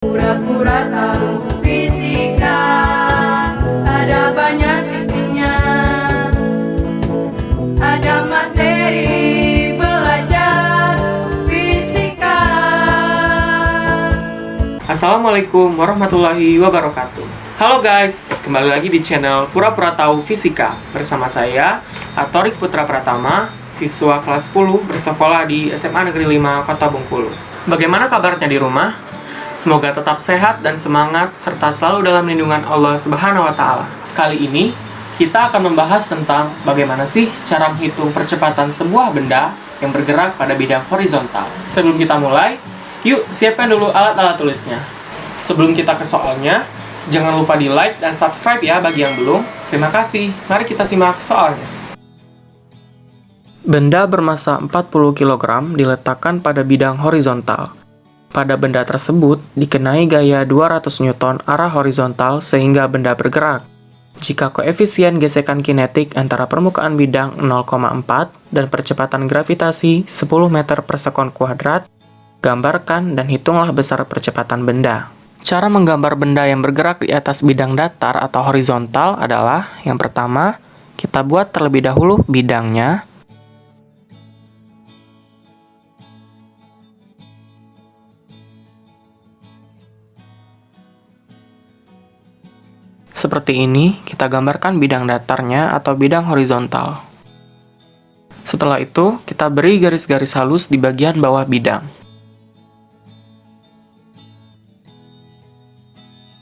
Pura-pura tahu fisika, ada banyak isinya. Ada materi belajar fisika. Assalamualaikum warahmatullahi wabarakatuh. Halo guys, kembali lagi di channel Pura-Pura Tahu Fisika bersama saya, Atorik Putra Pratama, siswa kelas 10 bersekolah di SMA Negeri 5 Kota Bengkulu. Bagaimana kabarnya di rumah? Semoga tetap sehat dan semangat serta selalu dalam lindungan Allah Subhanahu wa Ta'ala. Kali ini kita akan membahas tentang bagaimana sih cara menghitung percepatan sebuah benda yang bergerak pada bidang horizontal. Sebelum kita mulai, yuk siapkan dulu alat-alat tulisnya. Sebelum kita ke soalnya, jangan lupa di like dan subscribe ya bagi yang belum. Terima kasih. Mari kita simak soalnya. Benda bermassa 40 kg diletakkan pada bidang horizontal. Pada benda tersebut dikenai gaya 200 Newton arah horizontal sehingga benda bergerak. Jika koefisien gesekan kinetik antara permukaan bidang 0,4 dan percepatan gravitasi 10 meter per sekon kuadrat, gambarkan dan hitunglah besar percepatan benda. Cara menggambar benda yang bergerak di atas bidang datar atau horizontal adalah, yang pertama, kita buat terlebih dahulu bidangnya. Seperti ini, kita gambarkan bidang datarnya atau bidang horizontal. Setelah itu, kita beri garis-garis halus di bagian bawah bidang.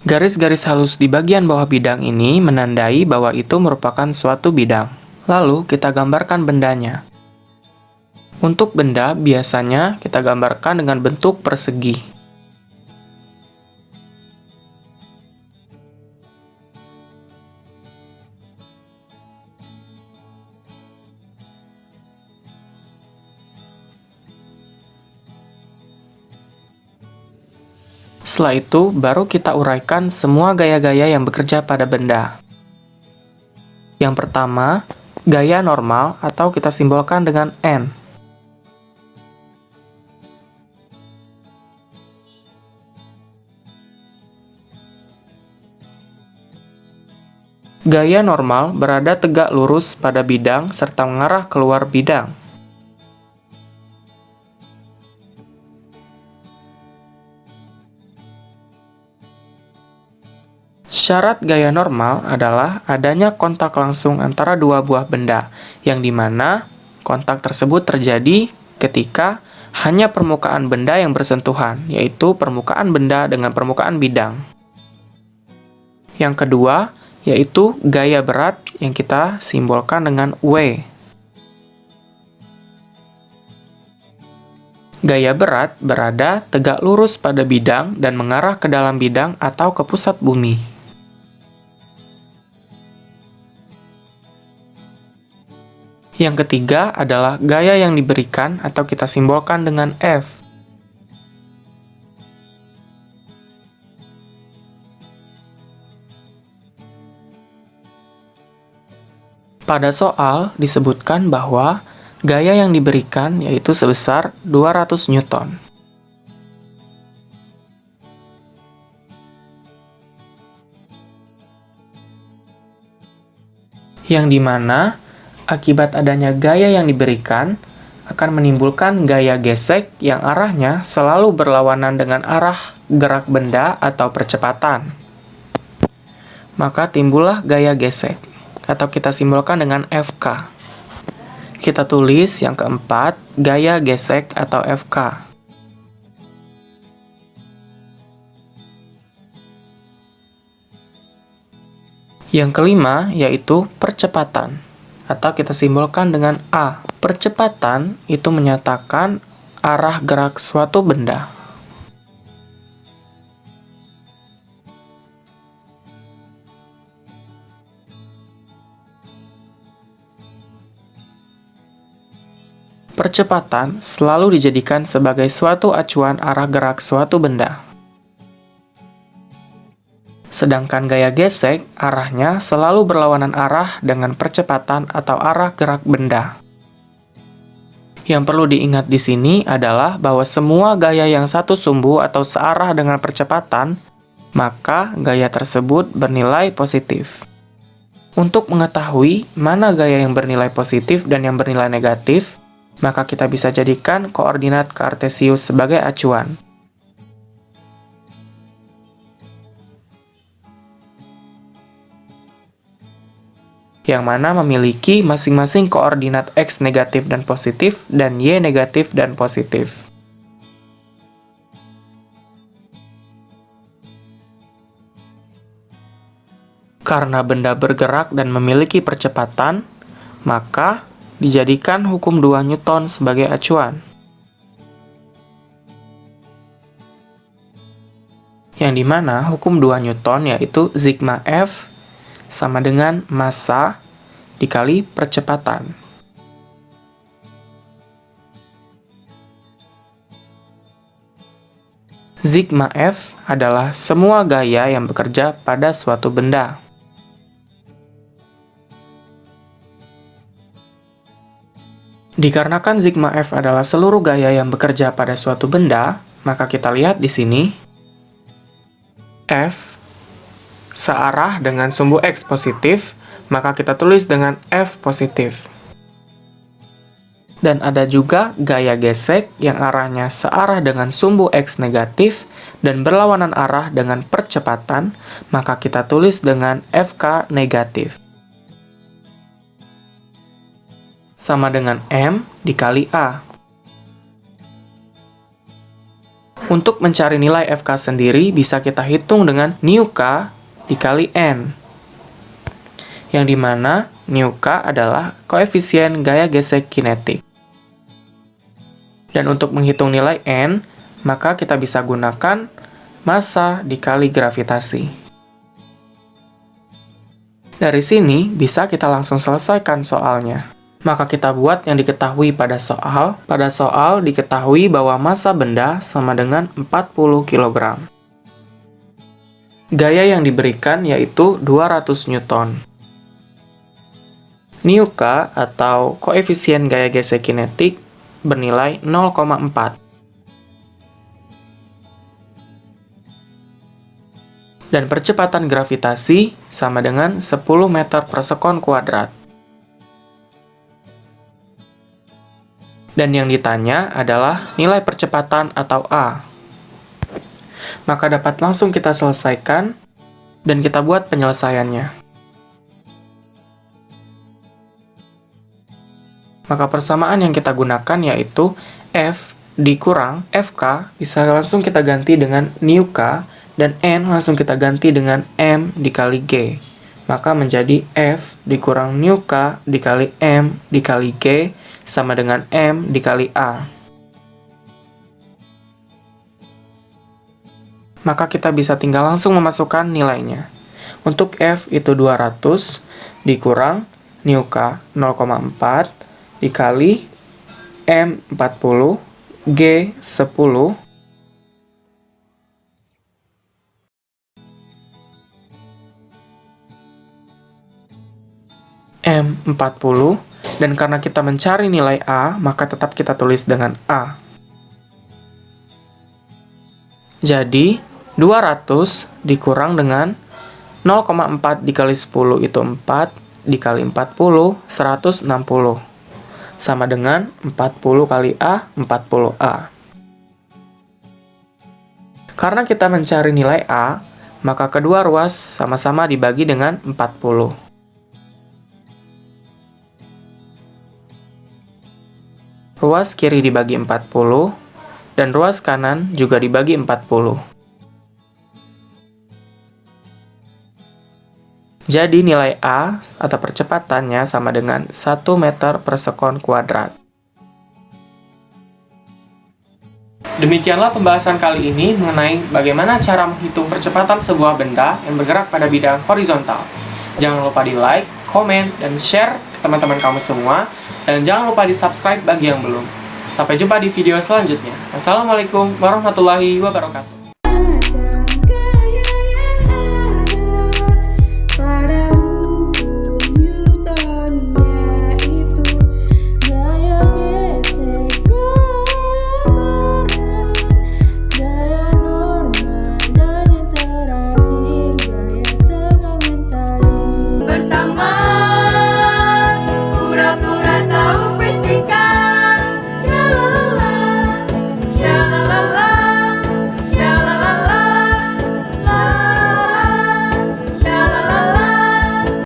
Garis-garis halus di bagian bawah bidang ini menandai bahwa itu merupakan suatu bidang. Lalu, kita gambarkan bendanya. Untuk benda, biasanya kita gambarkan dengan bentuk persegi. Setelah itu, baru kita uraikan semua gaya-gaya yang bekerja pada benda. Yang pertama, gaya normal atau kita simbolkan dengan N. Gaya normal berada tegak lurus pada bidang serta mengarah keluar bidang. Syarat gaya normal adalah adanya kontak langsung antara dua buah benda, yang dimana kontak tersebut terjadi ketika hanya permukaan benda yang bersentuhan, yaitu permukaan benda dengan permukaan bidang. Yang kedua, yaitu gaya berat yang kita simbolkan dengan W. Gaya berat berada tegak lurus pada bidang dan mengarah ke dalam bidang atau ke pusat bumi. Yang ketiga adalah gaya yang diberikan atau kita simbolkan dengan F. Pada soal disebutkan bahwa gaya yang diberikan yaitu sebesar 200 Newton. Yang dimana akibat adanya gaya yang diberikan, akan menimbulkan gaya gesek yang arahnya selalu berlawanan dengan arah gerak benda atau percepatan. Maka timbullah gaya gesek, atau kita simbolkan dengan FK. Kita tulis yang keempat, gaya gesek atau FK. Yang kelima, yaitu percepatan, atau kita simbolkan dengan A. Percepatan itu menyatakan arah gerak suatu benda. Percepatan selalu dijadikan sebagai suatu acuan arah gerak suatu benda. Sedangkan gaya gesek, arahnya selalu berlawanan arah dengan percepatan atau arah gerak benda. Yang perlu diingat di sini adalah bahwa semua gaya yang satu sumbu atau searah dengan percepatan, maka gaya tersebut bernilai positif. Untuk mengetahui mana gaya yang bernilai positif dan yang bernilai negatif, maka kita bisa jadikan koordinat Kartesius sebagai acuan. Yang mana memiliki masing-masing koordinat X negatif dan positif dan Y negatif dan positif. Karena benda bergerak dan memiliki percepatan, maka dijadikan hukum 2 Newton sebagai acuan. Yang dimana hukum 2 Newton yaitu sigma F sama dengan massa dikali percepatan. Sigma F adalah semua gaya yang bekerja pada suatu benda. Dikarenakan sigma F adalah seluruh gaya yang bekerja pada suatu benda, maka kita lihat di sini F searah dengan sumbu X positif, maka kita tulis dengan F positif. Dan ada juga gaya gesek yang arahnya searah dengan sumbu X negatif dan berlawanan arah dengan percepatan, maka kita tulis dengan FK negatif. Sama dengan M dikali A. Untuk mencari nilai FK sendiri, bisa kita hitung dengan nu K dikali N. Yang dimana nu K adalah koefisien gaya gesek kinetik. Dan untuk menghitung nilai N, maka kita bisa gunakan massa dikali gravitasi. Dari sini, bisa kita langsung selesaikan soalnya. Maka kita buat yang diketahui pada soal. Pada soal diketahui bahwa massa benda sama dengan 40 kg. Gaya yang diberikan yaitu 200 Newton. Nu K atau koefisien gaya gesek kinetik bernilai 0,4. Dan percepatan gravitasi sama dengan 10 meter per sekon kuadrat. Dan yang ditanya adalah nilai percepatan atau A. Maka dapat langsung kita selesaikan dan kita buat penyelesaiannya. Maka persamaan yang kita gunakan yaitu F dikurang FK bisa langsung kita ganti dengan nu K dan N langsung kita ganti dengan M dikali G. Maka menjadi F dikurang nu K dikali M dikali G sama dengan M dikali A. Maka kita bisa tinggal langsung memasukkan nilainya. Untuk F itu 200 dikurang nu K 0,4 dikali M 40 G 10 M 40 dan karena kita mencari nilai A maka tetap kita tulis dengan A. Jadi 200 dikurang dengan 0,4 dikali 10 itu 4 dikali 40 160 sama dengan 40 kali A 40A. Karena kita mencari nilai A maka kedua ruas sama-sama dibagi dengan 40. Ruas kiri dibagi 40 dan ruas kanan juga dibagi 40. Jadi nilai A atau percepatannya sama dengan 1 meter per sekon kuadrat. Demikianlah pembahasan kali ini mengenai bagaimana cara menghitung percepatan sebuah benda yang bergerak pada bidang horizontal. Jangan lupa di like, komen, dan share ke teman-teman kamu semua. Dan jangan lupa di subscribe bagi yang belum. Sampai jumpa di video selanjutnya. Wassalamualaikum warahmatullahi wabarakatuh.